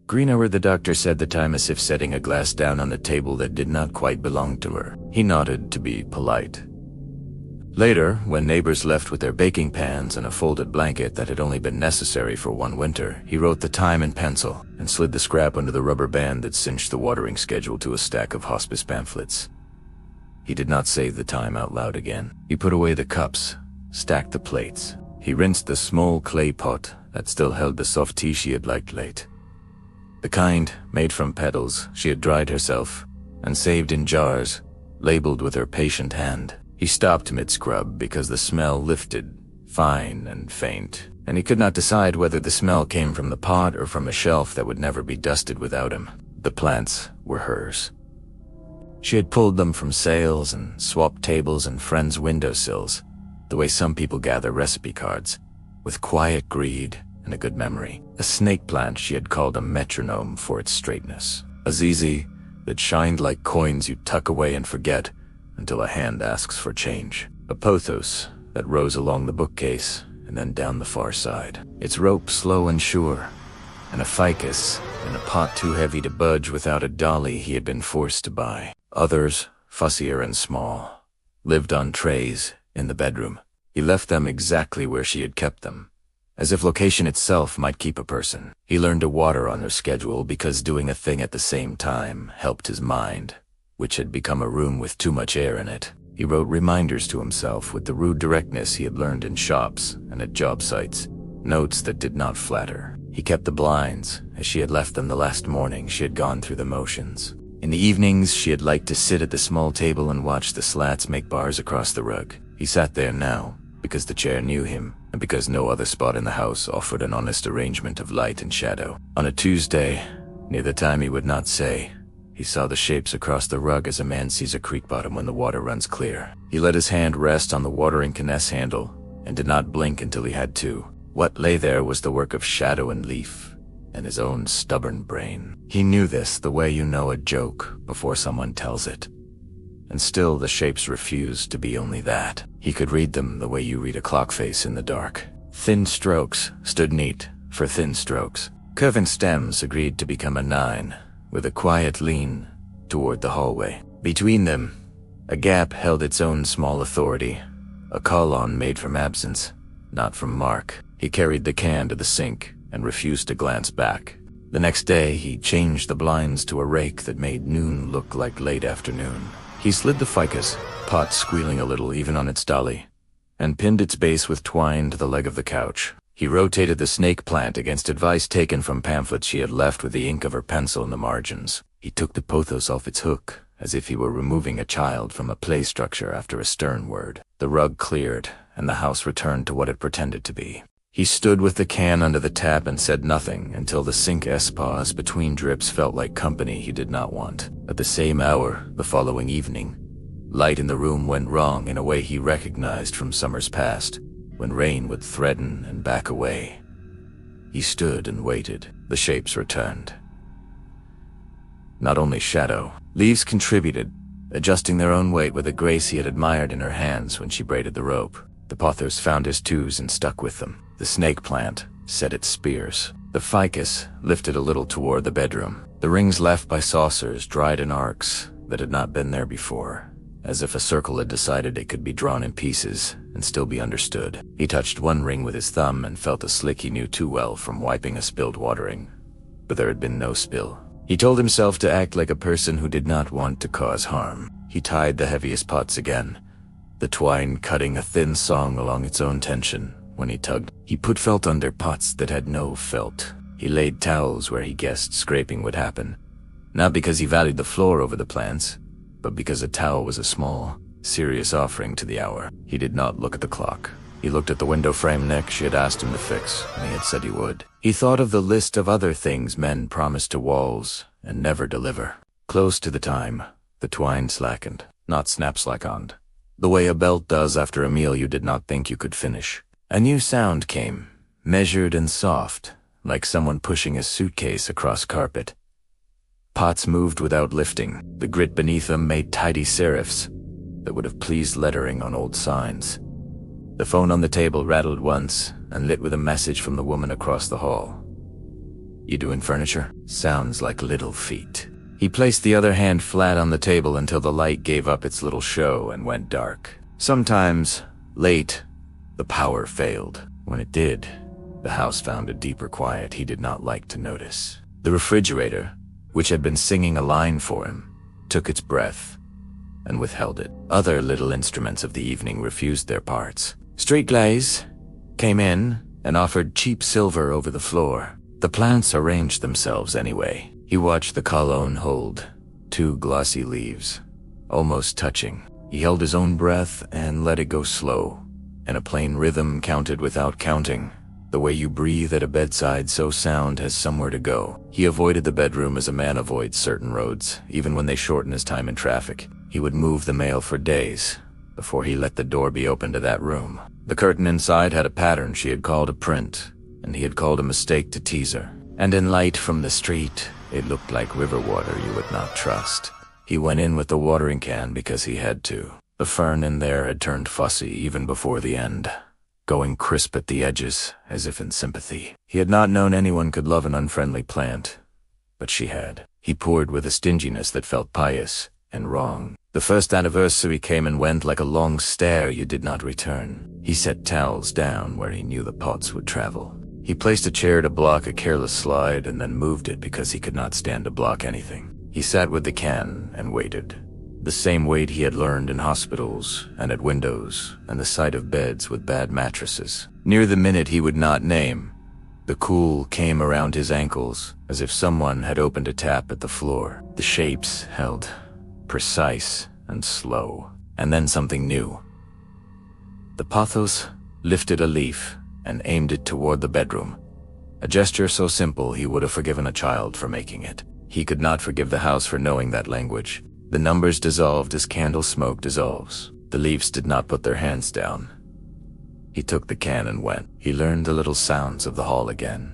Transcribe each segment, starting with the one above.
Greener, the doctor said the time as if setting a glass down on a table that did not quite belong to her. He nodded to be polite. Later, when neighbors left with their baking pans and a folded blanket that had only been necessary for one winter, he wrote the time in pencil and slid the scrap under the rubber band that cinched the watering schedule to a stack of hospice pamphlets. He did not say the time out loud again. He put away the cups, stacked the plates. He rinsed the small clay pot that still held the soft tea she had liked late. The kind made from petals she had dried herself and saved in jars, labeled with her patient hand. He stopped mid-scrub because the smell lifted, fine and faint, and he could not decide whether the smell came from the pot or from a shelf that would never be dusted without him. The plants were hers. She had pulled them from sales and swapped tables and friends' windowsills, the way some people gather recipe cards, with quiet greed and a good memory. A snake plant she had called a metronome for its straightness. A zizi that shined like coins you tuck away and forget until a hand asks for change. A pothos that rose along the bookcase and then down the far side, its rope slow and sure, and a ficus in a pot too heavy to budge without a dolly he had been forced to buy. Others, fussier and small, lived on trays in the bedroom. He left them exactly where she had kept them, as if location itself might keep a person. He learned to water on her schedule because doing a thing at the same time helped his mind, which had become a room with too much air in it. He wrote reminders to himself with the rude directness he had learned in shops and at job sites, notes that did not flatter. He kept the blinds, as she had left them the last morning she had gone through the motions. In the evenings, she had liked to sit at the small table and watch the slats make bars across the rug. He sat there now, because the chair knew him, and because no other spot in the house offered an honest arrangement of light and shadow. On a Tuesday, near the time he would not say, he saw the shapes across the rug as a man sees a creek bottom when the water runs clear. He let his hand rest on the watering caness handle and did not blink until he had to. What lay there was the work of shadow and leaf and his own stubborn brain. He knew this the way you know a joke before someone tells it. And still the shapes refused to be only that. He could read them the way you read a clock face in the dark. Thin strokes stood neat for thin strokes. Curving stems agreed to become a 9, with a quiet lean toward the hallway. Between them, a gap held its own small authority, a call-on made from absence, not from mark. He carried the can to the sink and refused to glance back. The next day, he changed the blinds to a rake that made noon look like late afternoon. He slid the ficus, pot squealing a little even on its dolly, and pinned its base with twine to the leg of the couch. He rotated the snake plant against advice taken from pamphlets she had left with the ink of her pencil in the margins. He took the pothos off its hook, as if he were removing a child from a play structure after a stern word. The rug cleared, and the house returned to what it pretended to be. He stood with the can under the tap and said nothing until the sink-s pause between drips felt like company he did not want. At the same hour, the following evening, light in the room went wrong in a way he recognized from summers past, when rain would threaten and back away. He stood and waited. The shapes returned. Not only shadow. Leaves contributed, adjusting their own weight with a grace he had admired in her hands when she braided the rope. The pothos found his twos and stuck with them. The snake plant set its spears. The ficus lifted a little toward the bedroom. The rings left by saucers dried in arcs that had not been there before, as if a circle had decided it could be drawn in pieces and still be understood. He touched one ring with his thumb and felt a slick he knew too well from wiping a spilled watering. But there had been no spill. He told himself to act like a person who did not want to cause harm. He tied the heaviest pots again, the twine cutting a thin song along its own tension. When he tugged, he put felt under pots that had no felt. He laid towels where he guessed scraping would happen, not because he valued the floor over the plants, but because a towel was a small, serious offering to the hour. He did not look at the clock. He looked at the window frame neck she had asked him to fix, and he had said he would. He thought of the list of other things men promise to walls and never deliver. Close to the time, the twine slackened, not snap-slackened, the way a belt does after a meal you did not think you could finish. A new sound came, measured and soft, like someone pushing a suitcase across carpet. Pots moved without lifting. The grit beneath them made tidy serifs that would have pleased lettering on old signs. The phone on the table rattled once and lit with a message from the woman across the hall. "You doing furniture?" "Sounds like little feet." He placed the other hand flat on the table until the light gave up its little show and went dark. Sometimes, late, the power failed. When it did, the house found a deeper quiet he did not like to notice. The refrigerator, which had been singing a line for him, took its breath and withheld it. Other little instruments of the evening refused their parts. Street glaze came in and offered cheap silver over the floor. The plants arranged themselves anyway. He watched the cologne hold, 2 glossy leaves, almost touching. He held his own breath and let it go slow, and a plain rhythm counted without counting. The way you breathe at a bedside so sound has somewhere to go. He avoided the bedroom as a man avoids certain roads, even when they shorten his time in traffic. He would move the mail for days before he let the door be opened to that room. The curtain inside had a pattern she had called a print, and he had called a mistake to tease her. And in light from the street, it looked like river water you would not trust. He went in with the watering can because he had to. The fern in there had turned fussy even before the end, going crisp at the edges, as if in sympathy. He had not known anyone could love an unfriendly plant, but she had. He poured with a stinginess that felt pious and wrong. The first anniversary came and went like a long stare you did not return. He set towels down where he knew the pots would travel. He placed a chair to block a careless slide and then moved it because he could not stand to block anything. He sat with the can and waited. The same wait he had learned in hospitals and at windows and the sight of beds with bad mattresses. Near the minute he would not name, the cool came around his ankles as if someone had opened a tap at the floor. The shapes held, precise and slow, and then something new. The pothos lifted a leaf and aimed it toward the bedroom, a gesture so simple he would have forgiven a child for making it. He could not forgive the house for knowing that language. The numbers dissolved as candle smoke dissolves. The leaves did not put their hands down. He took the can and went. He learned the little sounds of the hall again,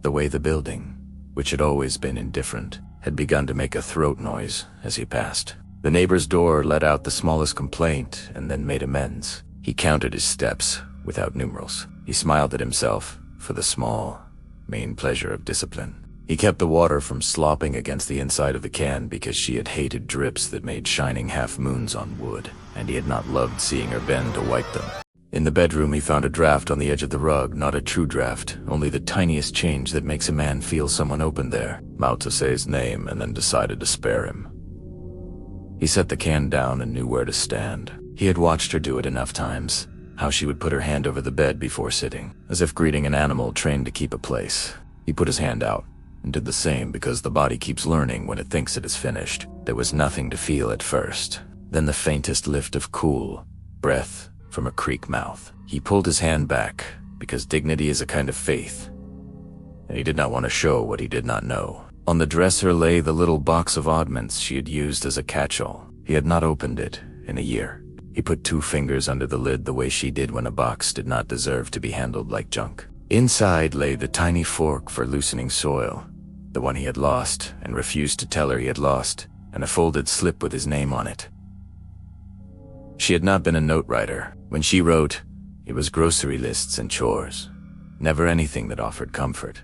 the way the building, which had always been indifferent, had begun to make a throat noise as he passed. The neighbor's door let out the smallest complaint and then made amends. He counted his steps without numerals. He smiled at himself for the small, main pleasure of discipline. He kept the water from slopping against the inside of the can because she had hated drips that made shining half-moons on wood, and he had not loved seeing her bend to wipe them. In the bedroom he found a draft on the edge of the rug, not a true draft, only the tiniest change that makes a man feel someone open there. Mao Tse's name, and then decided to spare him. He set the can down and knew where to stand. He had watched her do it enough times, how she would put her hand over the bed before sitting, as if greeting an animal trained to keep a place. He put his hand out and did the same because the body keeps learning when it thinks it is finished. There was nothing to feel at first, then the faintest lift of cool breath from a creek mouth. He pulled his hand back because dignity is a kind of faith, and he did not want to show what he did not know. On the dresser lay the little box of oddments she had used as a catch-all. He had not opened it in a year. He put 2 fingers under the lid the way she did when a box did not deserve to be handled like junk. Inside lay the tiny fork for loosening soil, the one he had lost and refused to tell her he had lost, and a folded slip with his name on it. She had not been a note writer. When she wrote, it was grocery lists and chores, never anything that offered comfort.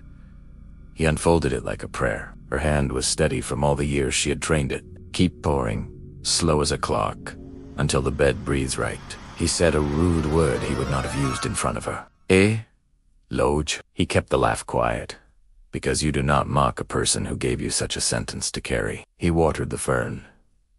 He unfolded it like a prayer. Her hand was steady from all the years she had trained it. Keep pouring, slow as a clock, until the bed breathes right. He said a rude word he would not have used in front of her. Loge. He kept the laugh quiet, because you do not mock a person who gave you such a sentence to carry. He watered the fern,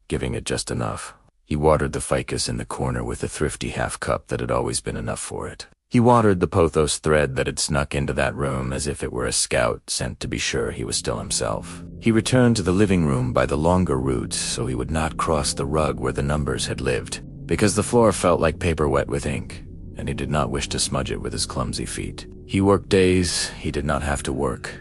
giving it just enough. He watered the ficus in the corner with a thrifty half-cup that had always been enough for it. He watered the pothos thread that had snuck into that room as if it were a scout sent to be sure he was still himself. He returned to the living room by the longer route so he would not cross the rug where the numbers had lived, because the floor felt like paper wet with ink, and he did not wish to smudge it with his clumsy feet. He worked days he did not have to work,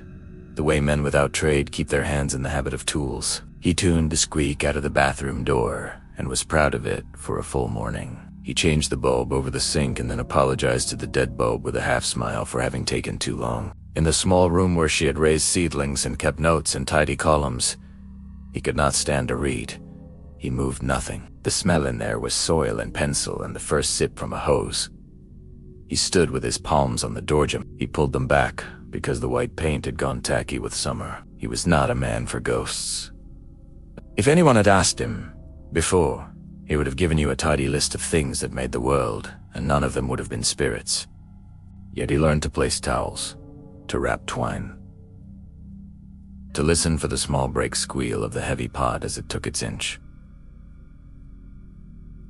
the way men without trade keep their hands in the habit of tools. He tuned the squeak out of the bathroom door and was proud of it for a full morning. He changed the bulb over the sink and then apologized to the dead bulb with a half-smile for having taken too long. In the small room where she had raised seedlings and kept notes in tidy columns, he could not stand to read. He moved nothing. The smell in there was soil and pencil and the first sip from a hose. He stood with his palms on the doorjamb. He pulled them back because the white paint had gone tacky with summer. He was not a man for ghosts. If anyone had asked him before, he would have given you a tidy list of things that made the world, and none of them would have been spirits. Yet he learned to place towels, to wrap twine, to listen for the small brake squeal of the heavy pod as it took its inch,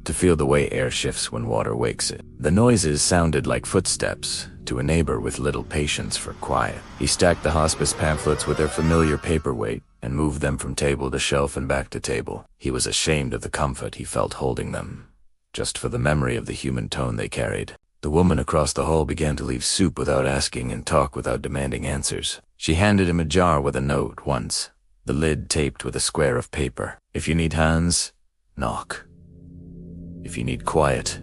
to feel the way air shifts when water wakes it. The noises sounded like footsteps to a neighbor with little patience for quiet. He stacked the hospice pamphlets with their familiar paperweight and moved them from table to shelf and back to table. He was ashamed of the comfort he felt holding them, just for the memory of the human tone they carried. The woman across the hall began to leave soup without asking and talk without demanding answers. She handed him a jar with a note once, the lid taped with a square of paper. If you need hands, knock. If you need quiet,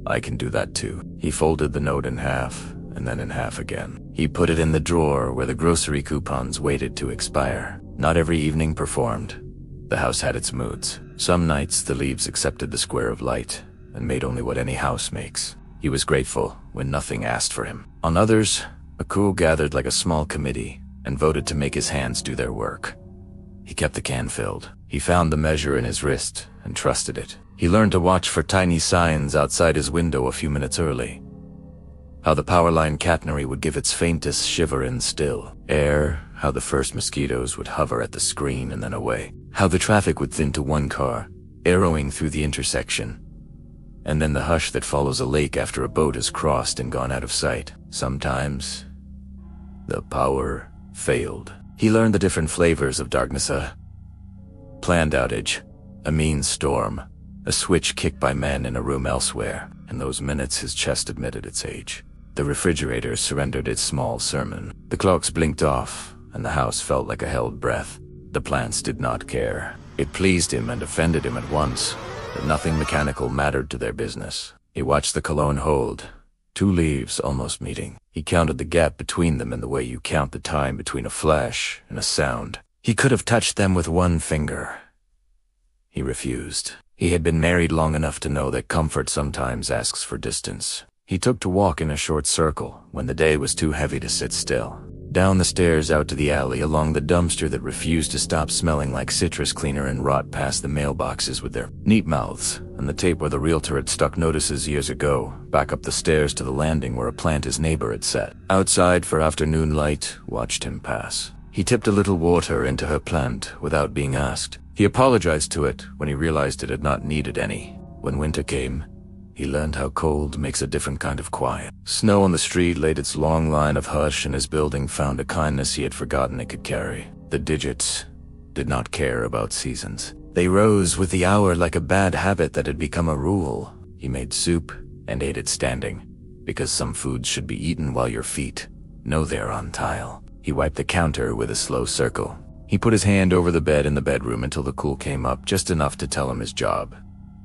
I can do that too. He folded the note in half, and then in half again. He put it in the drawer where the grocery coupons waited to expire. Not every evening performed. The house had its moods. Some nights the leaves accepted the square of light and made only what any house makes. He was grateful when nothing asked for him. On others, a crew gathered like a small committee and voted to make his hands do their work. He kept the can filled. He found the measure in his wrist and trusted it. He learned to watch for tiny signs outside his window a few minutes early. How the power line catenary would give its faintest shiver in still air, how the first mosquitoes would hover at the screen and then away, how the traffic would thin to one car, arrowing through the intersection, and then the hush that follows a lake after a boat has crossed and gone out of sight. Sometimes, the power failed. He learned the different flavors of darkness: a planned outage, a mean storm, a switch kicked by men in a room elsewhere. In those minutes his chest admitted its age. The refrigerator surrendered its small sermon. The clocks blinked off, and the house felt like a held breath. The plants did not care. It pleased him and offended him at once, that nothing mechanical mattered to their business. He watched the cologne hold, 2 leaves almost meeting. He counted the gap between them in the way you count the time between a flash and a sound. He could have touched them with 1 finger. He refused. He had been married long enough to know that comfort sometimes asks for distance. He took to walk in a short circle when the day was too heavy to sit still. Down the stairs out to the alley, along the dumpster that refused to stop smelling like citrus cleaner, and rot past the mailboxes with their neat mouths, and the tape where the realtor had stuck notices years ago, back up the stairs to the landing where a plant his neighbor had set. Outside for afternoon light watched him pass. He tipped a little water into her plant without being asked. He apologized to it when he realized it had not needed any. When winter came, he learned how cold makes a different kind of quiet. Snow on the street laid its long line of hush, and his building found a kindness he had forgotten it could carry. The digits did not care about seasons. They rose with the hour like a bad habit that had become a rule. He made soup and ate it standing, because some foods should be eaten while your feet know they're on tile. He wiped the counter with a slow circle. He put his hand over the bed in the bedroom until the cool came up, just enough to tell him his job.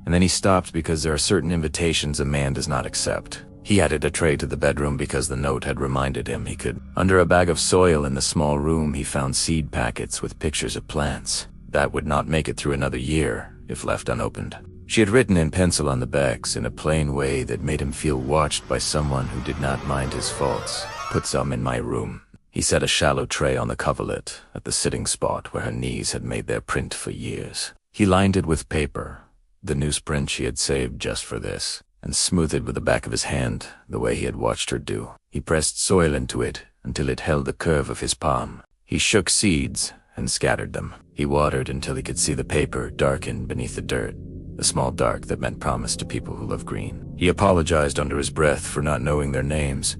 And then he stopped because there are certain invitations a man does not accept. He added a tray to the bedroom because the note had reminded him he could. Under a bag of soil in the small room, he found seed packets with pictures of plants that would not make it through another year if left unopened. She had written in pencil on the backs in a plain way that made him feel watched by someone who did not mind his faults. "Put some in my room." He set a shallow tray on the coverlet at the sitting spot where her knees had made their print for years. He lined it with paper, the newsprint she had saved just for this, and smoothed it with the back of his hand, the way he had watched her do. He pressed soil into it until it held the curve of his palm. He shook seeds and scattered them. He watered until he could see the paper darken beneath the dirt, the small dark that meant promise to people who love green. He apologized under his breath for not knowing their names.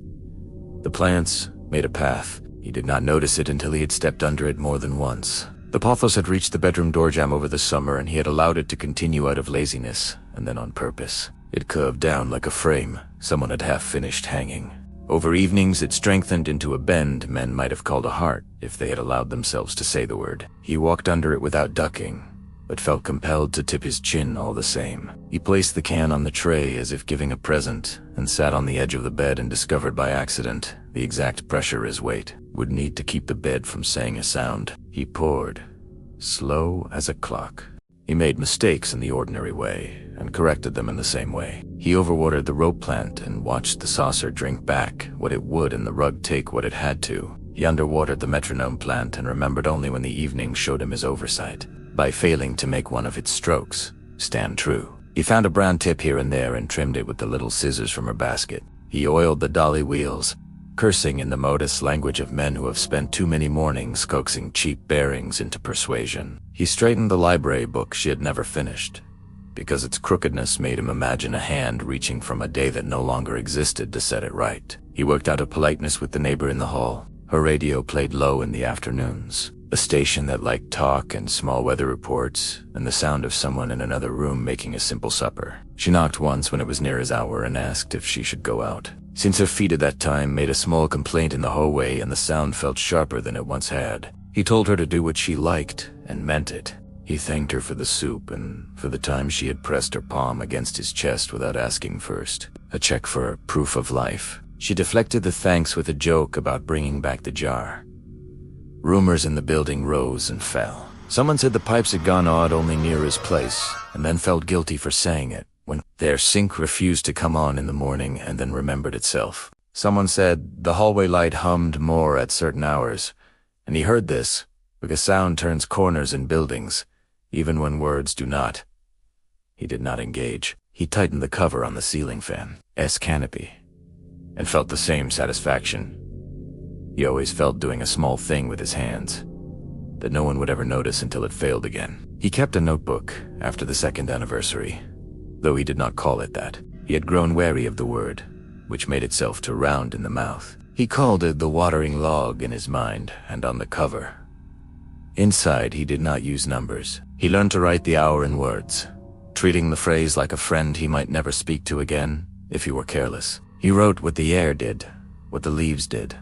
The plants made a path. He did not notice it until he had stepped under it more than once. The pothos had reached the bedroom doorjamb over the summer, and he had allowed it to continue out of laziness, and then on purpose. It curved down like a frame someone had half finished hanging. Over evenings it strengthened into a bend men might have called a heart if they had allowed themselves to say the word. He walked under it without ducking, but felt compelled to tip his chin all the same. He placed the can on the tray as if giving a present, and sat on the edge of the bed and discovered by accident the exact pressure his weight would need to keep the bed from saying a sound. He poured, slow as a clock. He made mistakes in the ordinary way, and corrected them in the same way. He overwatered the rope plant and watched the saucer drink back what it would and the rug take what it had to. He underwatered the metronome plant and remembered only when the evening showed him his oversight. By failing to make one of its strokes stand true. He found a brown tip here and there and trimmed it with the little scissors from her basket. He oiled the dolly wheels, cursing in the modest language of men who have spent too many mornings coaxing cheap bearings into persuasion. He straightened the library book she had never finished, because its crookedness made him imagine a hand reaching from a day that no longer existed to set it right. He worked out a politeness with the neighbor in the hall. Her radio played low in the afternoons, a station that liked talk and small weather reports and the sound of someone in another room making a simple supper. She knocked once when it was near his hour and asked if she should go out, since her feet at that time made a small complaint in the hallway and the sound felt sharper than it once had. He told her to do what she liked and meant it. He thanked her for the soup and for the time she had pressed her palm against his chest without asking first. A check for proof of life. She deflected the thanks with a joke about bringing back the jar. Rumors in the building rose and fell. Someone said the pipes had gone odd only near his place, and then felt guilty for saying it when their sink refused to come on in the morning and then remembered itself. Someone said the hallway light hummed more at certain hours, and he heard this, because sound turns corners in buildings, even when words do not. He did not engage. He tightened the cover on the ceiling fan's canopy, and felt the same satisfaction he always felt doing a small thing with his hands that no one would ever notice until it failed again. He kept a notebook after the second anniversary, though he did not call it that. He had grown wary of the word, which made itself too round in the mouth. He called it the watering log in his mind and on the cover. Inside, he did not use numbers. He learned to write the hour in words, treating the phrase like a friend he might never speak to again if he were careless. He wrote what the air did, what the leaves did,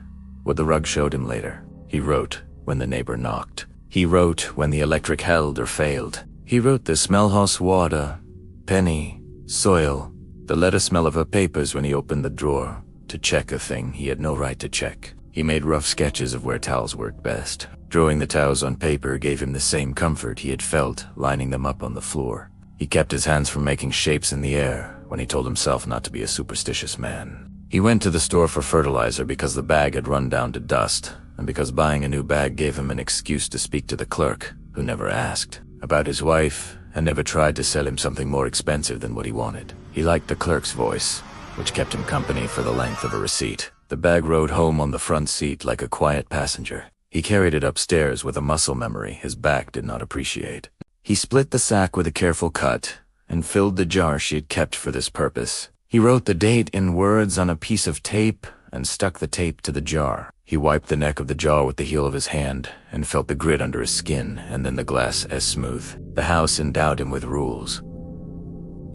what the rug showed him later. He wrote when the neighbor knocked. He wrote when the electric held or failed. He wrote the smellhouse water, penny, soil, the letter smell of her papers when he opened the drawer to check a thing he had no right to check. He made rough sketches of where towels worked best. Drawing the towels on paper gave him the same comfort he had felt lining them up on the floor. He kept his hands from making shapes in the air when he told himself not to be a superstitious man. He went to the store for fertilizer because the bag had run down to dust, and because buying a new bag gave him an excuse to speak to the clerk, who never asked about his wife and never tried to sell him something more expensive than what he wanted. He liked the clerk's voice, which kept him company for the length of a receipt. The bag rode home on the front seat like a quiet passenger. He carried it upstairs with a muscle memory his back did not appreciate. He split the sack with a careful cut and filled the jar she had kept for this purpose. He wrote the date in words on a piece of tape and stuck the tape to the jar. He wiped the neck of the jar with the heel of his hand and felt the grit under his skin and then the glass as smooth. The house endowed him with rules,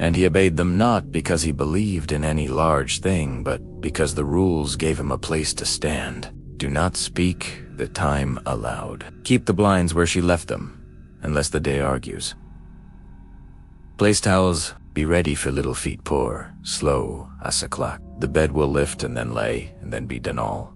and he obeyed them not because he believed in any large thing, but because the rules gave him a place to stand. Do not speak the time aloud. Keep the blinds where she left them, unless the day argues. Place towels, be ready for little feet pour, slow as a clock. The bed will lift and then lay, and then be done all.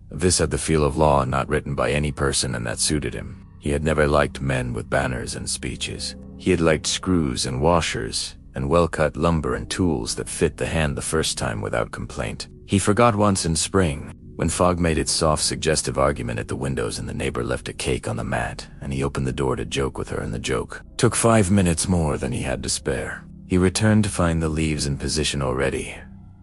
This had the feel of law not written by any person, and that suited him. He had never liked men with banners and speeches. He had liked screws and washers, and well-cut lumber and tools that fit the hand the first time without complaint. He forgot once in spring, when fog made its soft, suggestive argument at the windows and the neighbor left a cake on the mat, and he opened the door to joke with her, and the joke took 5 minutes more than he had to spare. He returned to find the leaves in position already,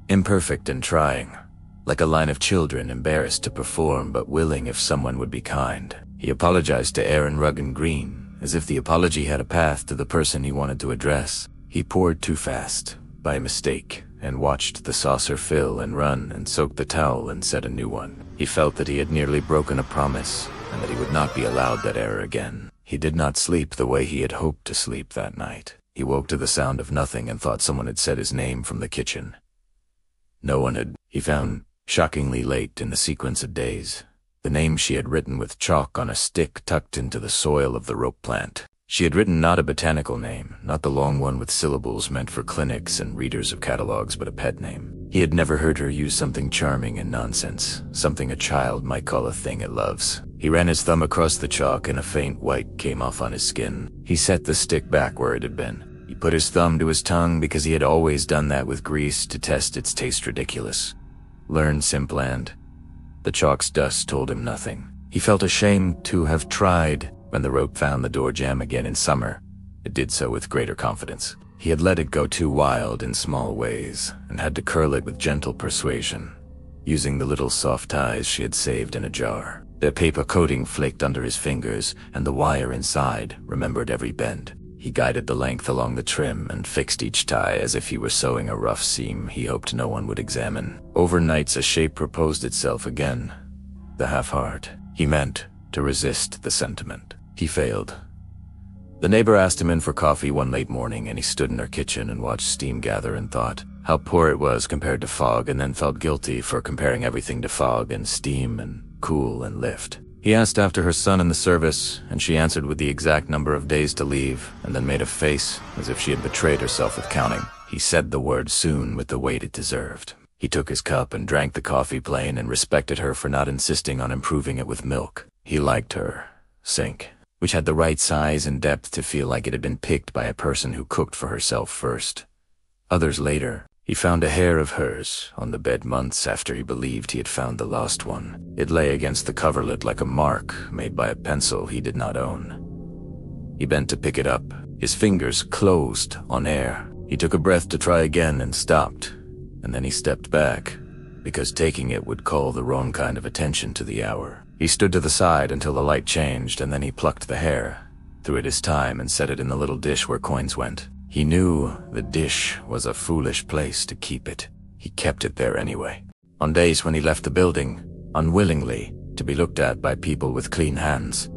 imperfect and trying, like a line of children embarrassed to perform but willing if someone would be kind. He apologized to Aaron Rugg and Green, as if the apology had a path to the person he wanted to address. He poured too fast, by mistake, and watched the saucer fill and run and soaked the towel and set a new one. He felt that he had nearly broken a promise, and that he would not be allowed that error again. He did not sleep the way he had hoped to sleep that night. He woke to the sound of nothing and thought someone had said his name from the kitchen. No one had. He found, shockingly late in the sequence of days, the name she had written with chalk on a stick tucked into the soil of the rope plant. She had written not a botanical name, not the long one with syllables meant for clinics and readers of catalogs, but a pet name. He had never heard her use something charming and nonsense, something a child might call a thing it loves. He ran his thumb across the chalk and a faint white came off on his skin. He set the stick back where it had been. He put his thumb to his tongue because he had always done that with grease to test its taste ridiculous. Learn Simpland. The chalk's dust told him nothing. He felt ashamed to have tried. When the rope found the door jam again in summer, it did so with greater confidence. He had let it go too wild in small ways, and had to curl it with gentle persuasion, using the little soft ties she had saved in a jar. Their paper coating flaked under his fingers, and the wire inside remembered every bend. He guided the length along the trim and fixed each tie as if he were sewing a rough seam he hoped no one would examine. Overnights a shape proposed itself again. The half-heart. He meant to resist the sentiment. He failed. The neighbor asked him in for coffee one late morning, and he stood in her kitchen and watched steam gather and thought how poor it was compared to fog, and then felt guilty for comparing everything to fog and steam and cool and lift. He asked after her son in the service, and she answered with the exact number of days to leave, and then made a face as if she had betrayed herself with counting. He said the word soon with the weight it deserved. He took his cup and drank the coffee plain and respected her for not insisting on improving it with milk. He liked her sink, which had the right size and depth to feel like it had been picked by a person who cooked for herself first. Others later, he found a hair of hers on the bed months after he believed he had found the lost one. It lay against the coverlet like a mark made by a pencil he did not own. He bent to pick it up. His fingers closed on air. He took a breath to try again and stopped, and then he stepped back, because taking it would call the wrong kind of attention to the hour. He stood to the side until the light changed, and then he plucked the hair, threw it his time, and set it in the little dish where coins went. He knew the dish was a foolish place to keep it. He kept it there anyway. On days when he left the building, unwillingly, to be looked at by people with clean hands,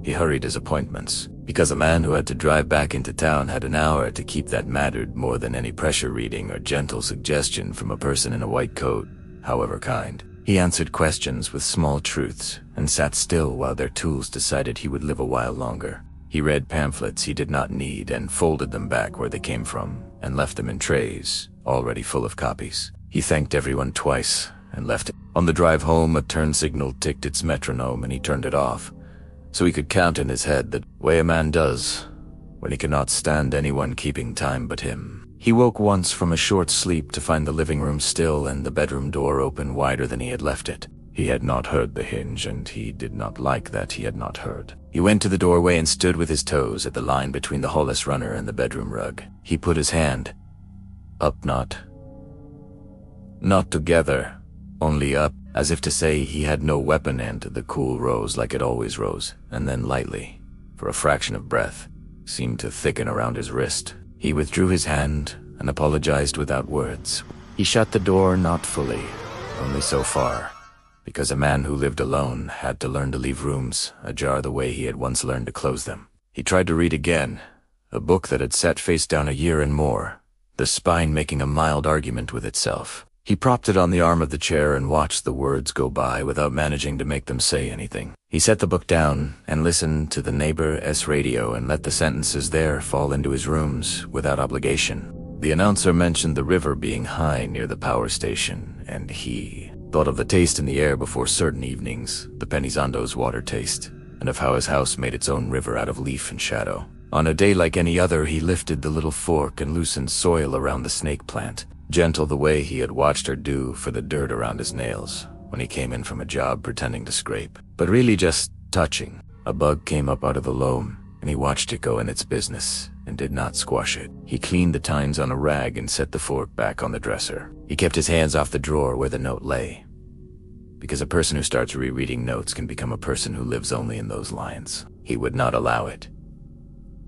he hurried his appointments, because a man who had to drive back into town had an hour to keep that mattered more than any pressure reading or gentle suggestion from a person in a white coat, however kind. He answered questions with small truths and sat still while their tools decided he would live a while longer. He read pamphlets he did not need and folded them back where they came from and left them in trays, already full of copies. He thanked everyone twice and left it. On the drive home, a turn signal ticked its metronome and he turned it off, so he could count in his head the way a man does when he cannot stand anyone keeping time but him. He woke once from a short sleep to find the living room still and the bedroom door open wider than he had left it. He had not heard the hinge, and he did not like that he had not heard. He went to the doorway and stood with his toes at the line between the hollis runner and the bedroom rug. He put his hand up, not together, only up, as if to say he had no weapon, and the cool rose like it always rose, and then lightly, for a fraction of breath, seemed to thicken around his wrist. He withdrew his hand and apologized without words. He shut the door not fully, only so far, because a man who lived alone had to learn to leave rooms ajar the way he had once learned to close them. He tried to read again, a book that had sat face down a year and more, the spine making a mild argument with itself. He propped it on the arm of the chair and watched the words go by without managing to make them say anything. He set the book down and listened to the neighbor's radio and let the sentences there fall into his rooms without obligation. The announcer mentioned the river being high near the power station, and he thought of the taste in the air before certain evenings, the Penizondo's water taste, and of how his house made its own river out of leaf and shadow. On a day like any other, he lifted the little fork and loosened soil around the snake plant, gentle the way he had watched her do for the dirt around his nails when he came in from a job pretending to scrape, but really just touching. A bug came up out of the loam, and he watched it go in its business and did not squash it. He cleaned the tines on a rag and set the fork back on the dresser. He kept his hands off the drawer where the note lay, because a person who starts rereading notes can become a person who lives only in those lines. He would not allow it.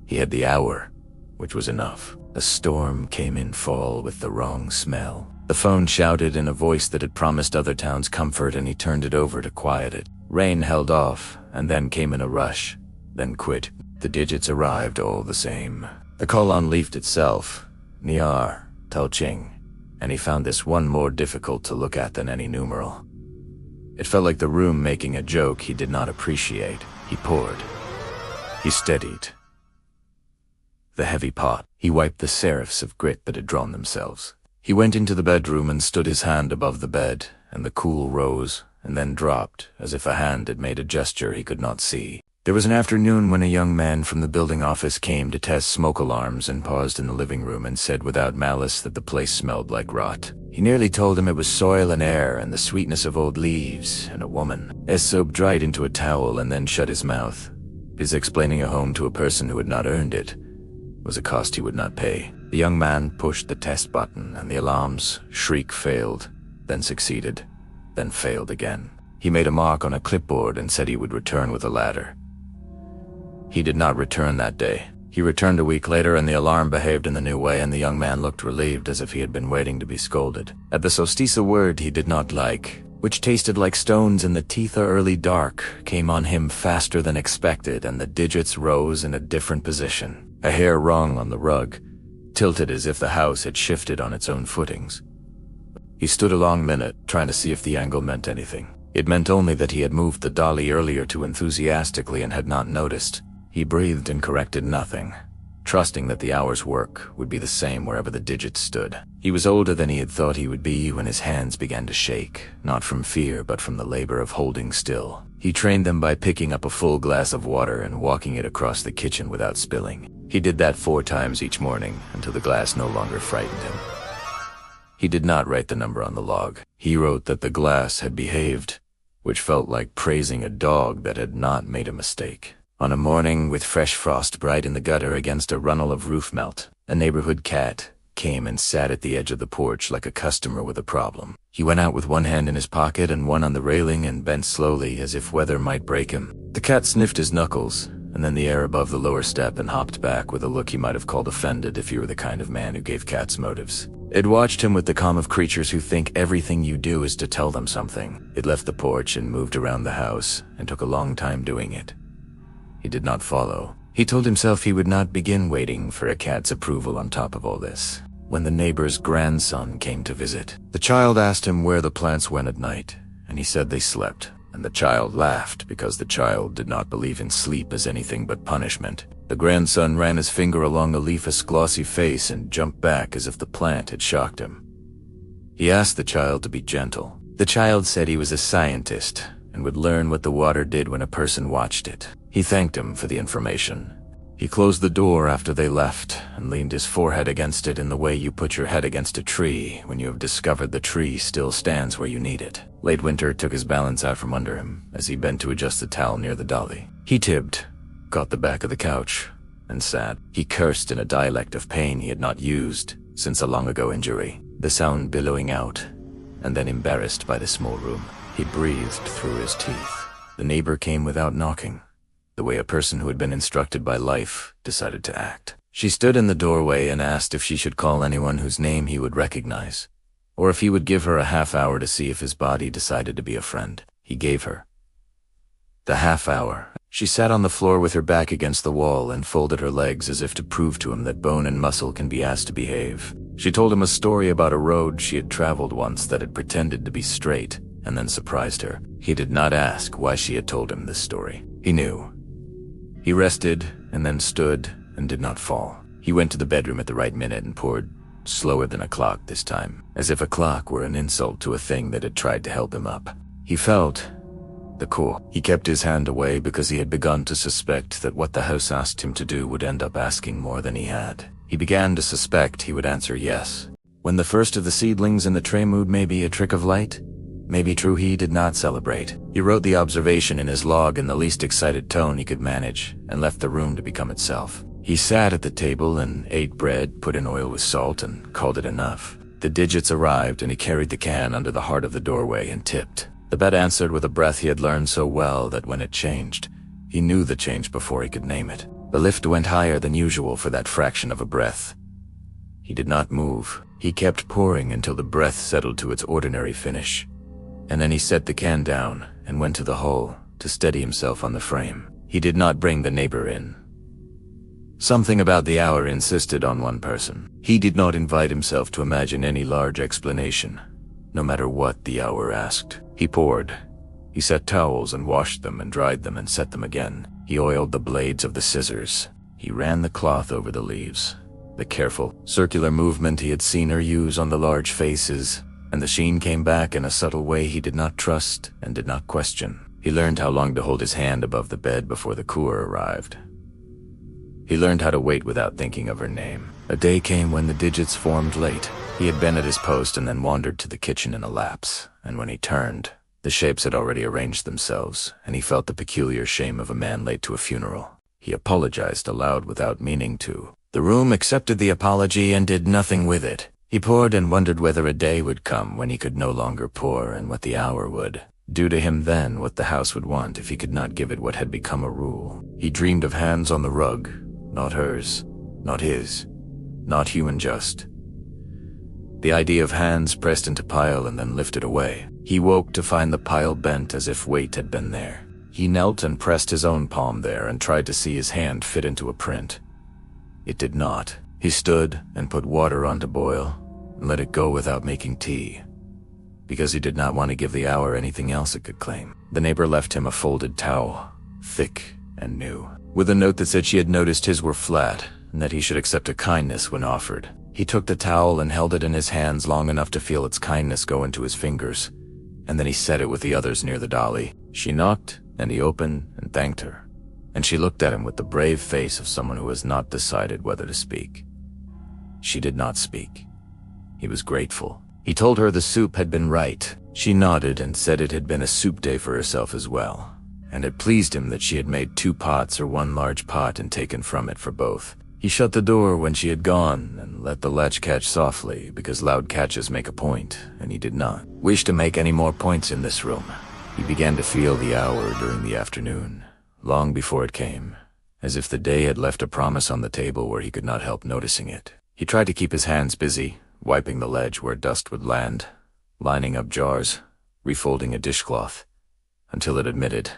He had the hour, which was enough. A storm came in fall with the wrong smell. The phone shouted in a voice that had promised other towns comfort, and he turned it over to quiet it. Rain held off, and then came in a rush, then quit. The digits arrived all the same. The colon leafed itself, Niar, Tauching, and he found this one more difficult to look at than any numeral. It felt like the room making a joke he did not appreciate. He poured. He steadied the heavy pot. He wiped the serifs of grit that had drawn themselves. He went into the bedroom and stood his hand above the bed, and the cool rose and then dropped as if a hand had made a gesture he could not see. There was an afternoon when a young man from the building office came to test smoke alarms and paused in the living room and said without malice that the place smelled like rot. He nearly told him it was soil and air and the sweetness of old leaves and a woman. Soap dried into a towel and then shut his mouth. His explaining a home to a person who had not earned it was a cost he would not pay. The young man pushed the test button and the alarm's shriek failed, then succeeded, then failed again. He made a mark on a clipboard and said he would return with a ladder. He did not return that day. He returned a week later and the alarm behaved in the new way and the young man looked relieved as if he had been waiting to be scolded. At the solstice, a word he did not like, which tasted like stones in the teeth or early dark, came on him faster than expected and the digits rose in a different position. A hair rung on the rug, tilted as if the house had shifted on its own footings. He stood a long minute, trying to see if the angle meant anything. It meant only that he had moved the dolly earlier too enthusiastically and had not noticed. He breathed and corrected nothing, trusting that the hour's work would be the same wherever the digits stood. He was older than he had thought he would be when his hands began to shake, not from fear but from the labor of holding still. He trained them by picking up a full glass of water and walking it across the kitchen without spilling. He did that 4 times each morning until the glass no longer frightened him. He did not write the number on the log. He wrote that the glass had behaved, which felt like praising a dog that had not made a mistake. On a morning with fresh frost bright in the gutter against a runnel of roof melt, a neighborhood cat came and sat at the edge of the porch like a customer with a problem. He went out with one hand in his pocket and one on the railing and bent slowly as if weather might break him. The cat sniffed his knuckles, and then the air above the lower step and hopped back with a look he might have called offended if he were the kind of man who gave cats motives. It watched him with the calm of creatures who think everything you do is to tell them something. It left the porch and moved around the house and took a long time doing it. He did not follow. He told himself he would not begin waiting for a cat's approval on top of all this. When the neighbor's grandson came to visit, the child asked him where the plants went at night, and he said they slept. And the child laughed because the child did not believe in sleep as anything but punishment. The grandson ran his finger along the leafless glossy face and jumped back as if the plant had shocked him. He asked the child to be gentle. The child said he was a scientist and would learn what the water did when a person watched it. He thanked him for the information. He closed the door after they left and leaned his forehead against it in the way you put your head against a tree when you have discovered the tree still stands where you need it. Late winter took his balance out from under him as he bent to adjust the towel near the dolly. He tibbed, caught the back of the couch, and sat. He cursed in a dialect of pain he had not used since a long-ago injury, the sound billowing out, and then embarrassed by the small room. He breathed through his teeth. The neighbor came without knocking, the way a person who had been instructed by life decided to act. She stood in the doorway and asked if she should call anyone whose name he would recognize, or if he would give her a half hour to see if his body decided to be a friend. He gave her the half hour. She sat on the floor with her back against the wall and folded her legs as if to prove to him that bone and muscle can be asked to behave. She told him a story about a road she had traveled once that had pretended to be straight and then surprised her. He did not ask why she had told him this story. He knew. He rested and then stood and did not fall. He went to the bedroom at the right minute and poured, slower than a clock this time, as if a clock were an insult to a thing that had tried to help him up. He felt the core. He kept his hand away because he had begun to suspect that what the house asked him to do would end up asking more than he had. He began to suspect he would answer yes. When the first of the seedlings in the tray moved, maybe a trick of light? Maybe true, he did not celebrate. He wrote the observation in his log in the least excited tone he could manage and left the room to become itself. He sat at the table and ate bread, put in oil with salt, and called it enough. The digits arrived and he carried the can under the heart of the doorway and tipped. The bed answered with a breath he had learned so well that when it changed, he knew the change before he could name it. The lift went higher than usual for that fraction of a breath. He did not move. He kept pouring until the breath settled to its ordinary finish. And then he set the can down and went to the hole to steady himself on the frame. He did not bring the neighbor in. Something about the hour insisted on one person. He did not invite himself to imagine any large explanation, no matter what the hour asked. He poured. He set towels and washed them and dried them and set them again. He oiled the blades of the scissors. He ran the cloth over the leaves. The careful, circular movement he had seen her use on the large faces, and the sheen came back in a subtle way he did not trust and did not question. He learned how long to hold his hand above the bed before the cooer arrived. He learned how to wait without thinking of her name. A day came when the digits formed late. He had been at his post and then wandered to the kitchen in a lapse, and when he turned, the shapes had already arranged themselves, and he felt the peculiar shame of a man late to a funeral. He apologized aloud without meaning to. The room accepted the apology and did nothing with it. He poured and wondered whether a day would come when he could no longer pour, and what the hour would do to him then, what the house would want if he could not give it what had become a rule. He dreamed of hands on the rug, not hers, not his, not human just. The idea of hands pressed into pile and then lifted away. He woke to find the pile bent as if weight had been there. He knelt and pressed his own palm there and tried to see his hand fit into a print. It did not. He stood and put water on to boil and let it go without making tea, because he did not want to give the hour anything else it could claim. The neighbor left him a folded towel, thick and new, with a note that said she had noticed his were flat and that he should accept a kindness when offered. He took the towel and held it in his hands long enough to feel its kindness go into his fingers, and then he set it with the others near the dolly. She knocked, and he opened and thanked her, and she looked at him with the brave face of someone who has not decided whether to speak. She did not speak. He was grateful. He told her the soup had been right. She nodded and said it had been a soup day for herself as well, and it pleased him that she had made 2 pots or 1 large pot and taken from it for both. He shut the door when she had gone and let the latch catch softly, because loud catches make a point, and he did not wish to make any more points in this room. He began to feel the hour during the afternoon, long before it came, as if the day had left a promise on the table where he could not help noticing it. He tried to keep his hands busy, wiping the ledge where dust would land, lining up jars, refolding a dishcloth, until it admitted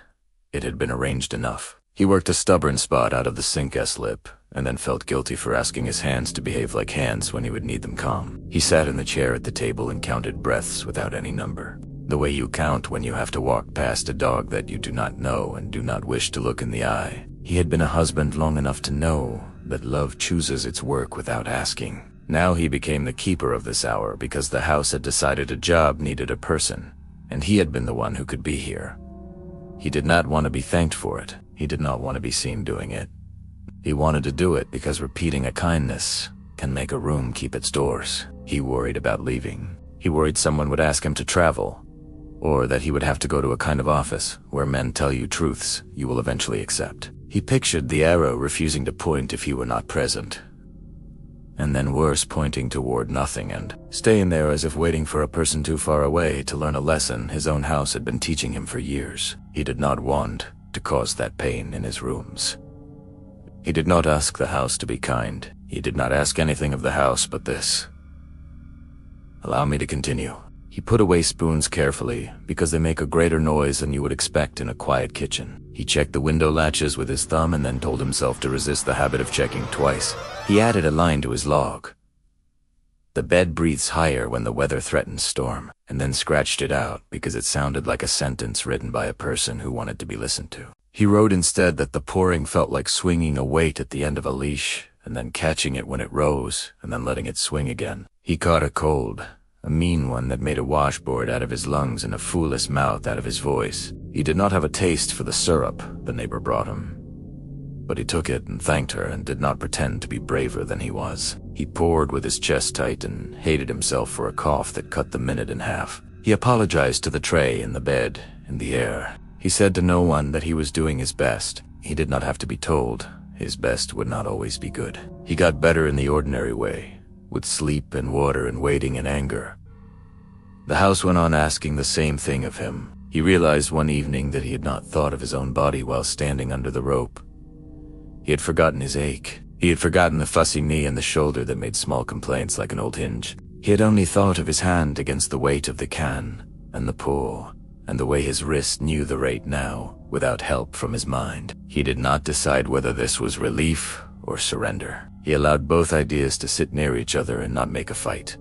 it had been arranged enough. He worked a stubborn spot out of the sink S-lip, and then felt guilty for asking his hands to behave like hands when he would need them calm. He sat in the chair at the table and counted breaths without any number, the way you count when you have to walk past a dog that you do not know and do not wish to look in the eye. He had been a husband long enough to know that love chooses its work without asking. Now he became the keeper of this hour because the house had decided a job needed a person, and he had been the one who could be here. He did not want to be thanked for it. He did not want to be seen doing it. He wanted to do it because repeating a kindness can make a room keep its doors. He worried about leaving. He worried someone would ask him to travel, or that he would have to go to a kind of office where men tell you truths you will eventually accept. He pictured the arrow refusing to point if he were not present, and then worse, pointing toward nothing and staying there as if waiting for a person too far away to learn a lesson his own house had been teaching him for years. He did not want to cause that pain in his rooms. He did not ask the house to be kind. He did not ask anything of the house but this. Allow me to continue. He put away spoons carefully, because they make a greater noise than you would expect in a quiet kitchen. He checked the window latches with his thumb and then told himself to resist the habit of checking twice. He added a line to his log. The bed breathes higher when the weather threatens storm, and then scratched it out because it sounded like a sentence written by a person who wanted to be listened to. He wrote instead that the pouring felt like swinging a weight at the end of a leash, and then catching it when it rose, and then letting it swing again. He caught a cold, a mean one that made a washboard out of his lungs and a foolish mouth out of his voice. He did not have a taste for the syrup the neighbor brought him, but he took it and thanked her and did not pretend to be braver than he was. He poured with his chest tight and hated himself for a cough that cut the minute in half. He apologized to the tray in the bed, in the air. He said to no one that he was doing his best. He did not have to be told. His best would not always be good. He got better in the ordinary way, with sleep and water and waiting and anger. The house went on asking the same thing of him. He realized one evening that he had not thought of his own body while standing under the rope. He had forgotten his ache. He had forgotten the fussy knee and the shoulder that made small complaints like an old hinge. He had only thought of his hand against the weight of the can and the pull, and the way his wrist knew the rate now, without help from his mind. He did not decide whether this was relief or surrender. He allowed both ideas to sit near each other and not make a fight.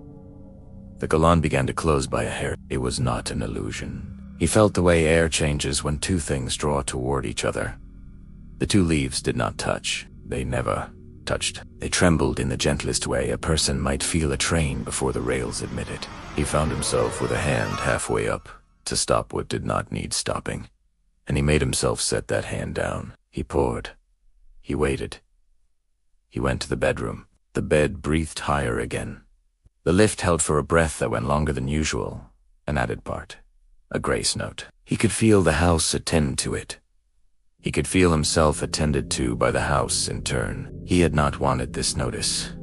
The galon began to close by a hair. It was not an illusion. He felt the way air changes when two things draw toward each other. The two leaves did not touch. They never touched. They trembled in the gentlest way a person might feel a train before the rails admit it. He found himself with a hand halfway up to stop what did not need stopping. and he made himself set that hand down. He poured. He waited. He went to the bedroom. The bed breathed higher again. The lift held for a breath that went longer than usual, an added part, a grace note. He could feel the house attend to it. He could feel himself attended to by the house in turn. He had not wanted this notice.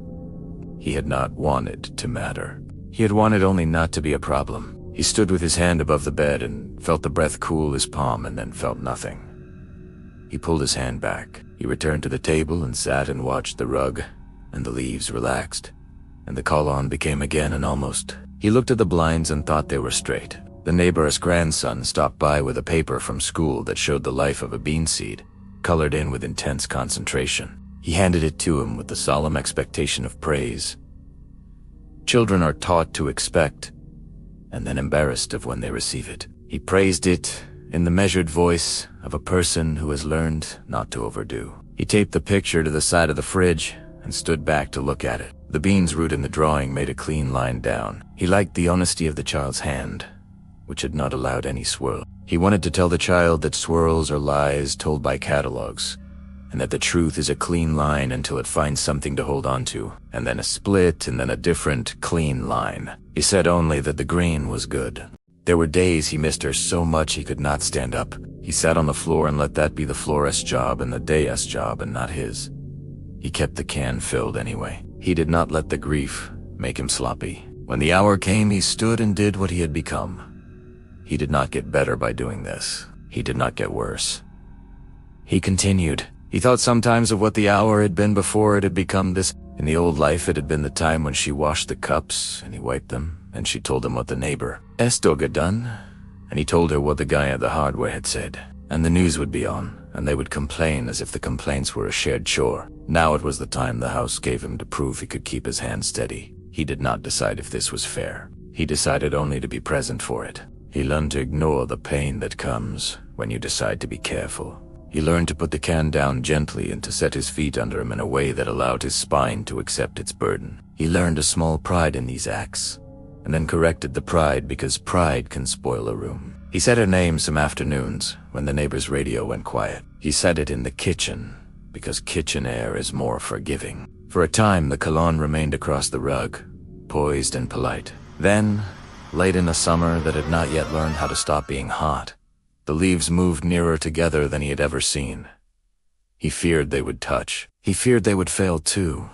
He had not wanted to matter. He had wanted only not to be a problem. He stood with his hand above the bed and felt the breath cool his palm and then felt nothing. He pulled his hand back. He returned to the table and sat and watched the rug, and the leaves relaxed, and the call-on became again an almost. He looked at the blinds and thought they were straight. The neighbor's grandson stopped by with a paper from school that showed the life of a bean seed, colored in with intense concentration. He handed it to him with the solemn expectation of praise. Children are taught to expect, and then embarrassed of when they receive it. He praised it in the measured voice of a person who has learned not to overdo. He taped the picture to the side of the fridge and stood back to look at it. The bean's root in the drawing made a clean line down. He liked the honesty of the child's hand, which had not allowed any swirl. He wanted to tell the child that swirls are lies told by catalogs, and that the truth is a clean line until it finds something to hold on to, and then a split, and then a different, clean line. He said only that the green was good. There were days he missed her so much he could not stand up. He sat on the floor and let that be the florist's job and the day's job and not his. He kept the can filled anyway. He did not let the grief make him sloppy. When the hour came, he stood and did what he had become. He did not get better by doing this. He did not get worse. He continued. He thought sometimes of what the hour had been before it had become this. In the old life, it had been the time when she washed the cups, and he wiped them, and she told him what the neighbor Estog had done, and he told her what the guy at the hardware had said. And the news would be on, and they would complain as if the complaints were a shared chore. Now it was the time the house gave him to prove he could keep his hand steady. He did not decide if this was fair. He decided only to be present for it. He learned to ignore the pain that comes when you decide to be careful. He learned to put the can down gently and to set his feet under him in a way that allowed his spine to accept its burden. He learned a small pride in these acts, and then corrected the pride because pride can spoil a room. He said her name some afternoons when the neighbor's radio went quiet. He said it in the kitchen because kitchen air is more forgiving. For a time, the cologne remained across the rug, poised and polite. Then, late in a summer that had not yet learned how to stop being hot, the leaves moved nearer together than he had ever seen. He feared they would touch. He feared they would fail too.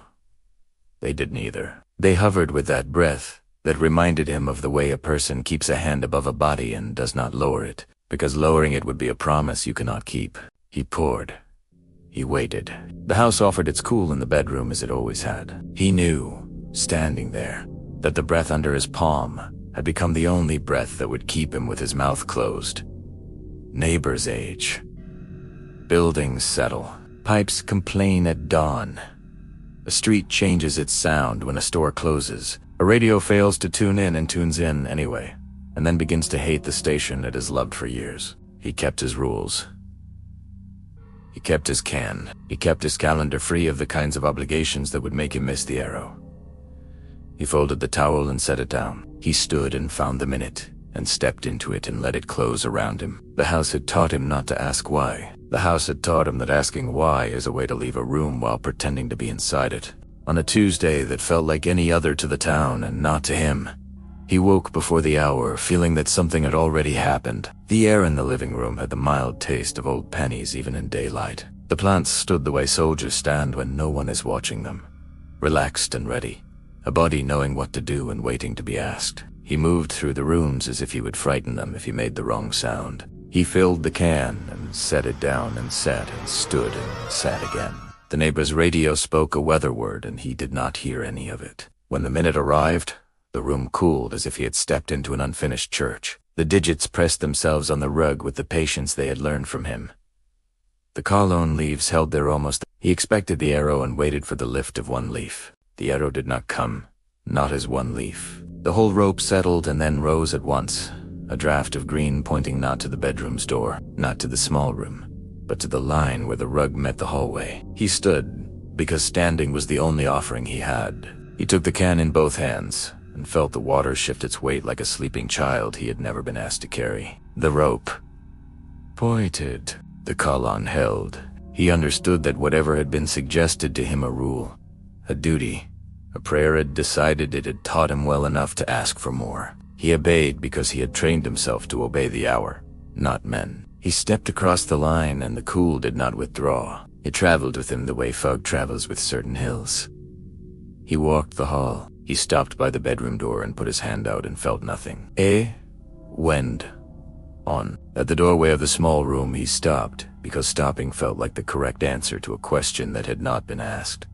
They did neither. They hovered with that breath that reminded him of the way a person keeps a hand above a body and does not lower it, because lowering it would be a promise you cannot keep. He poured. He waited. The house offered its cool in the bedroom as it always had. He knew, standing there, that the breath under his palm had become the only breath that would keep him with his mouth closed. Neighbors age. Buildings settle. Pipes complain at dawn. A street changes its sound when a store closes. A radio fails to tune in and tunes in anyway, and then begins to hate the station it has loved for years. He kept his rules. He kept his can. He kept his calendar free of the kinds of obligations that would make him miss the arrow. He folded the towel and set it down. He stood and found the minute, and stepped into it and let it close around him. The house had taught him not to ask why. The house had taught him that asking why is a way to leave a room while pretending to be inside it. On a Tuesday that felt like any other to the town and not to him, he woke before the hour, feeling that something had already happened. The air in the living room had the mild taste of old pennies even in daylight. The plants stood the way soldiers stand when no one is watching them, relaxed and ready, a body knowing what to do and waiting to be asked. He moved through the rooms as if he would frighten them if he made the wrong sound. He filled the can and set it down and sat and stood and sat again. The neighbor's radio spoke a weather word and he did not hear any of it. When the minute arrived, the room cooled as if he had stepped into an unfinished church. The digits pressed themselves on the rug with the patience they had learned from him. The carlone leaves held their almost. He expected the arrow and waited for the lift of one leaf. The arrow did not come, not as one leaf. The whole rope settled and then rose at once, a draft of green pointing not to the bedroom's door, not to the small room, but to the line where the rug met the hallway. He stood, because standing was the only offering he had. He took the can in both hands, and felt the water shift its weight like a sleeping child he had never been asked to carry. The rope. pointed. The colon held. He understood that whatever had been suggested to him, a rule, a duty, a prayer, had decided it had taught him well enough to ask for more. He obeyed because he had trained himself to obey the hour, not men. He stepped across the line, and the cool did not withdraw. It traveled with him the way fog travels with certain hills. He walked the hall. He stopped by the bedroom door and put his hand out and felt nothing. Went on. At the doorway of the small room, he stopped, because stopping felt like the correct answer to a question that had not been asked.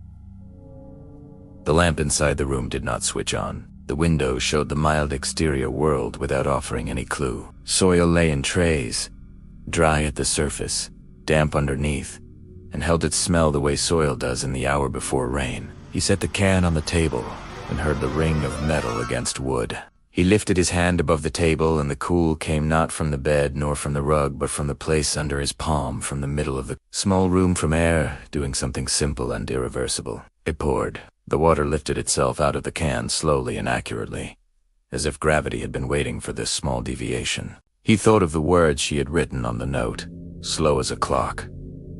The lamp inside the room did not switch on. The window showed the mild exterior world without offering any clue. Soil lay in trays, dry at the surface, damp underneath, and held its smell the way soil does in the hour before rain. He set the can on the table and heard the ring of metal against wood. He lifted his hand above the table, and the cool came not from the bed nor from the rug, but from the place under his palm, from the middle of the small room, from air, doing something simple and irreversible. It poured. The water lifted itself out of the can slowly and accurately, as if gravity had been waiting for this small deviation. He thought of the words she had written on the note, slow as a clock,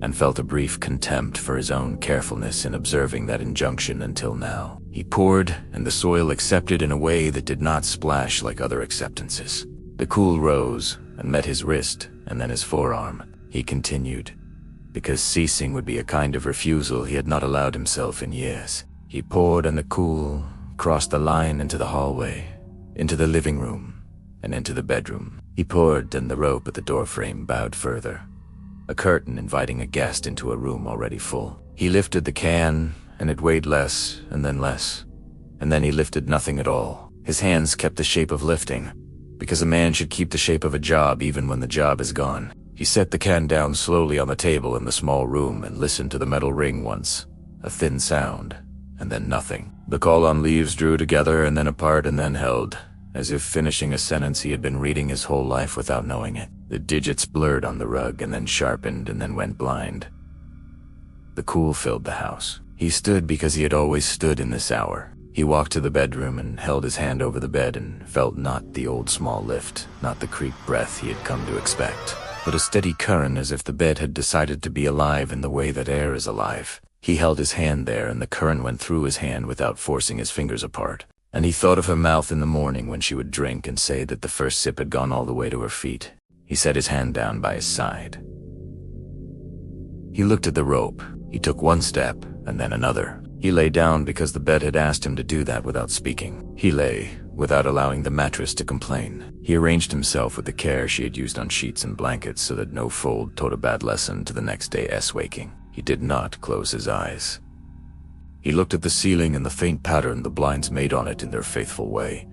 and felt a brief contempt for his own carefulness in observing that injunction until now. He poured, and the soil accepted in a way that did not splash like other acceptances. The cool rose and met his wrist and then his forearm. He continued, because ceasing would be a kind of refusal he had not allowed himself in years. He poured, and the cool crossed the line into the hallway, into the living room, and into the bedroom. He poured, and the rope at the doorframe bowed further, a curtain inviting a guest into a room already full. He lifted the can, and it weighed less, and then he lifted nothing at all. His hands kept the shape of lifting, because a man should keep the shape of a job even when the job is gone. He set the can down slowly on the table in the small room and listened to the metal ring once, a thin sound, and then nothing. The call-on leaves drew together and then apart and then held, as if finishing a sentence he had been reading his whole life without knowing it. The digits blurred on the rug and then sharpened and then went blind. The cool filled the house. He stood because he had always stood in this hour. He walked to the bedroom and held his hand over the bed and felt not the old small lift, not the creep breath he had come to expect, but a steady current, as if the bed had decided to be alive in the way that air is alive. He held his hand there, and the current went through his hand without forcing his fingers apart. And he thought of her mouth in the morning when she would drink and say that the first sip had gone all the way to her feet. He set his hand down by his side. He looked at the rope. He took one step, and then another. He lay down because the bed had asked him to do that without speaking. He lay, without allowing the mattress to complain. He arranged himself with the care she had used on sheets and blankets so that no fold taught a bad lesson to the next day's waking. He did not close his eyes. He looked at the ceiling and the faint pattern the blinds made on it in their faithful way,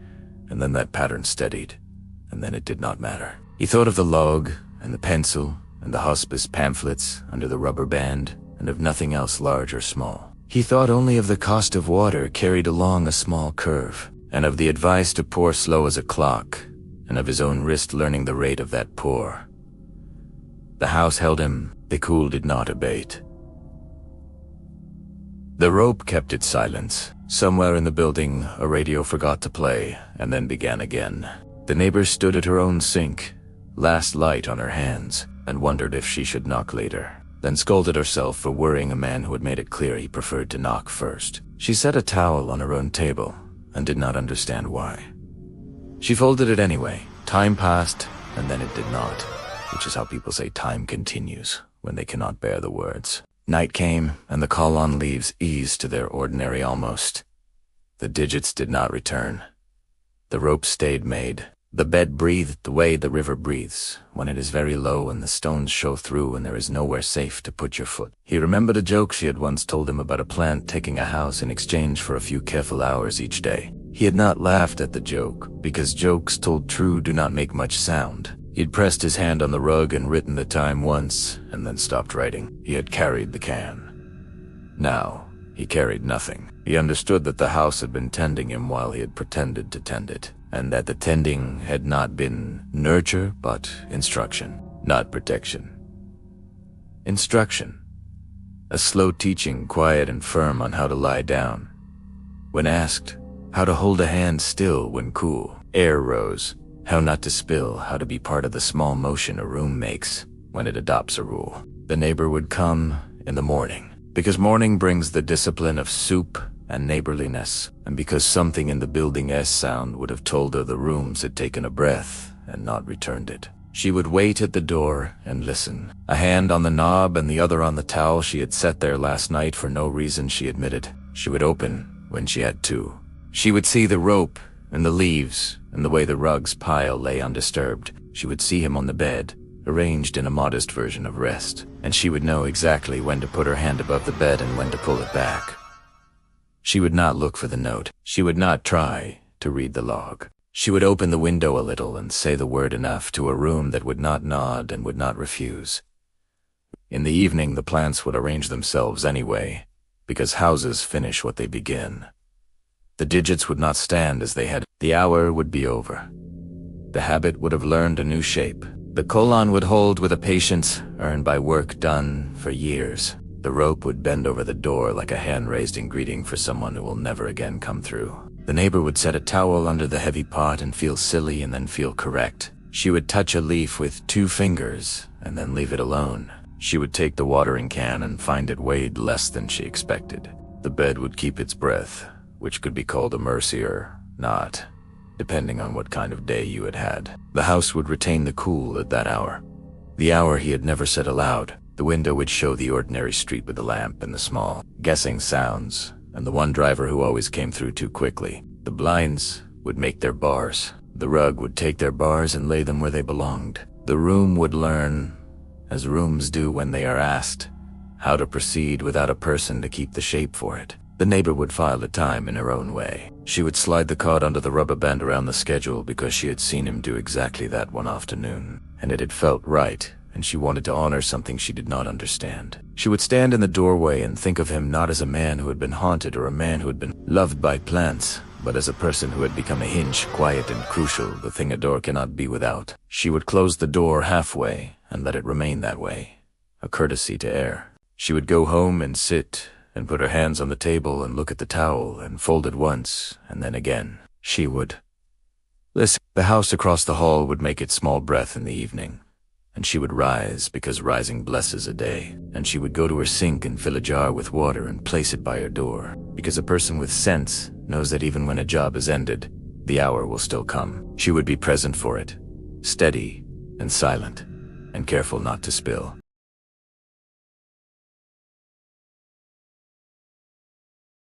and then that pattern steadied, and then it did not matter. He thought of the log, and the pencil, and the hospice pamphlets under the rubber band, and of nothing else large or small. He thought only of the cost of water carried along a small curve, and of the advice to pour slow as a clock, and of his own wrist learning the rate of that pour. The house held him. The cool did not abate. The rope kept its silence. Somewhere in the building, a radio forgot to play, and then began again. The neighbor stood at her own sink, last light on her hands, and wondered if she should knock later, then scolded herself for worrying a man who had made it clear he preferred to knock first. She set a towel on her own table, and did not understand why. She folded it anyway. Time passed, and then it did not, which is how people say time continues when they cannot bear the words. Night came, and the call-on leaves eased to their ordinary almost. The digits did not return. The rope stayed made. The bed breathed the way the river breathes, when it is very low and the stones show through and there is nowhere safe to put your foot. He remembered a joke she had once told him about a plant taking a house in exchange for a few careful hours each day. He had not laughed at the joke, because jokes told true do not make much sound. He'd pressed his hand on the rug and written the time once, and then stopped writing. He had carried the can. Now, he carried nothing. He understood that the house had been tending him while he had pretended to tend it, and that the tending had not been nurture, but instruction, not protection. Instruction. A slow teaching, quiet and firm on how to lie down. When asked, how to hold a hand still when cool. Air rose. How not to spill, how to be part of the small motion a room makes. when it adopts a rule. The neighbor would come in the morning, because morning brings the discipline of soup and neighborliness, and because something in the building's sound would have told her the rooms had taken a breath and not returned it. She would wait at the door and listen, a hand on the knob and the other on the towel she had set there last night for no reason, she admitted. She would open when she had to. She would see the rope and the leaves and the way the rug's pile lay undisturbed. She would see him on the bed, arranged in a modest version of rest, and she would know exactly when to put her hand above the bed and when to pull it back. She would not look for the note. She would not try to read the log. She would open the window a little and say the word enough to a room that would not nod and would not refuse. In the evening, the plants would arrange themselves anyway, because houses finish what they begin. The digits would not stand as they had. The hour would be over. The habit would have learned a new shape. The colon would hold with a patience earned by work done for years. The rope would bend over the door like a hand raised in greeting for someone who will never again come through. The neighbor would set a towel under the heavy pot and feel silly and then feel correct. She would touch a leaf with 2 fingers and then leave it alone. She would take the watering can and find it weighed less than she expected. The bed would keep its breath, which could be called a mercy or not, depending on what kind of day you had had. The house would retain the cool at that hour. The hour he had never said aloud. The window would show the ordinary street with the lamp and the small, guessing sounds, and the one driver who always came through too quickly. The blinds would make their bars. The rug would take their bars and lay them where they belonged. The room would learn, as rooms do when they are asked, how to proceed without a person to keep the shape for it. The neighbor would file the time in her own way. She would slide the card onto the rubber band around the schedule because she had seen him do exactly that one afternoon, and it had felt right, and she wanted to honor something she did not understand. She would stand in the doorway and think of him not as a man who had been haunted or a man who had been loved by plants, but as a person who had become a hinge, quiet and crucial, the thing a door cannot be without. She would close the door halfway and let it remain that way, a courtesy to air. She would go home and sit and put her hands on the table and look at the towel and fold it once and then again. She would listen. The house across the hall would make its small breath in the evening, and she would rise because rising blesses a day, and she would go to her sink and fill a jar with water and place it by her door, because a person with sense knows that even when a job is ended, the hour will still come. She would be present for it, steady and silent, and careful not to spill.